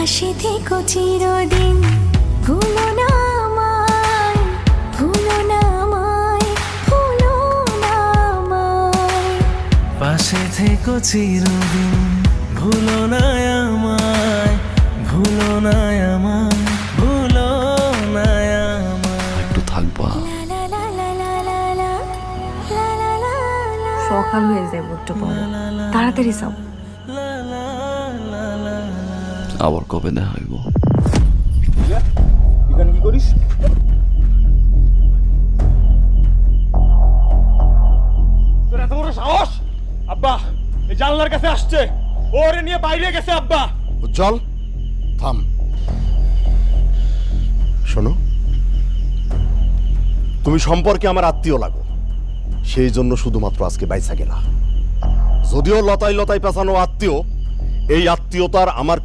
পাশে থেকো চিরদিন, ভুলো না আমায়, ভুলো না আমায়, ভুলো না আমায়। পাশে থেকো চিরদিন, ভুলো না আমায়, ভুলো না আমায়, ভুলো না আমায়। একটু থাকবা? লা লা লা লা লা লা লা, লা লা লা লা। সকাল হয়ে যাবে, একটু পরে তাড়াতাড়ি যাও। আবার কবে দেখা হইব? এখানে কি করিস? তোর এত বড় সাহস! আব্বা এই জানলার কাছে আসছে, ওরে নিয়ে বাইরে গেছে আব্বা। উজ্জ্বল, থাম। শোনো, তুমি সম্পর্কে আমার আত্মীয় লাগো, সেই জন্য শুধুমাত্র আজকে বাইসা গেলা। যদিও লতায় লতায় পেঁচানো আত্মীয়, এই আত্মীয়তার আমার